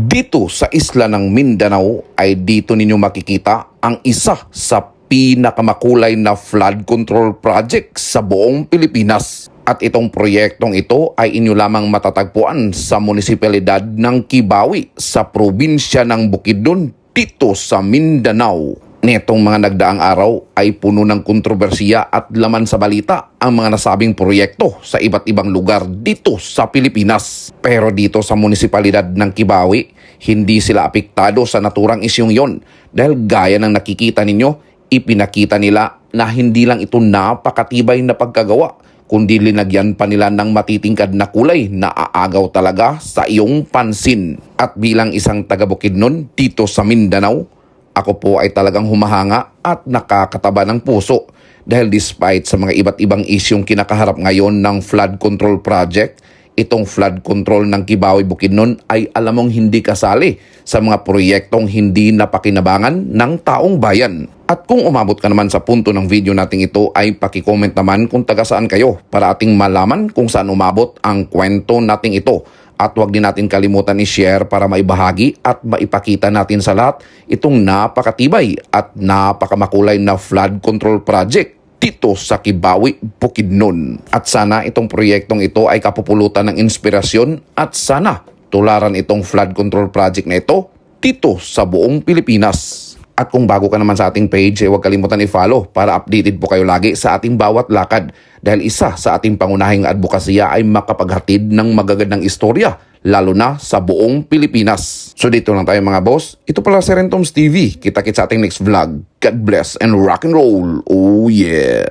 Dito sa isla ng Mindanao ay dito ninyo makikita ang isa sa pinakamakulay na flood control project sa buong Pilipinas. At itong proyektong ito ay inyo lamang matatagpuan sa munisipalidad ng Kibawi sa probinsya ng Bukidnon dito sa Mindanao. Netong mga nagdaang araw ay puno ng kontrobersiya at laman sa balita ang mga nasabing proyekto sa iba't ibang lugar dito sa Pilipinas. Pero dito sa munisipalidad ng Kibawi, hindi sila apektado sa naturang isyong yon dahil gaya ng nakikita ninyo, ipinakita nila na hindi lang ito napakatibay na pagkagawa, kundi linagyan pa nila ng matitingkad na kulay na aagaw talaga sa iyong pansin. At bilang isang taga Bukidnon dito sa Mindanao, ako po ay talagang humahanga at nakakataba ng puso dahil despite sa mga iba't ibang isyong kinakaharap ngayon ng flood control project, itong flood control ng Kibawi Bukidnon ay alam mong hindi kasali sa mga proyektong hindi napakinabangan ng taong bayan. At kung umabot ka naman sa punto ng video nating ito ay pakicomment naman kung taga saan kayo para ating malaman kung saan umabot ang kwento nating ito. At huwag din natin kalimutan i-share para maibahagi at maipakita natin sa lahat itong napakatibay at napakamakulay na flood control project dito sa Kibawi, Bukidnon. At sana itong proyektong ito ay kapupulutan ng inspirasyon at sana tularan itong flood control project na ito dito sa buong Pilipinas. At kung bago ka naman sa ating page, huwag kalimutan i-follow para updated po kayo lagi sa ating bawat lakad. Dahil isa sa ating pangunahing advokasya ay makapaghatid ng magagandang istorya, lalo na sa buong Pilipinas. So dito lang tayo mga boss. Ito pala si Rentoms TV. Kita-kits sa ating next vlog. God bless and rock and roll. Oh yeah!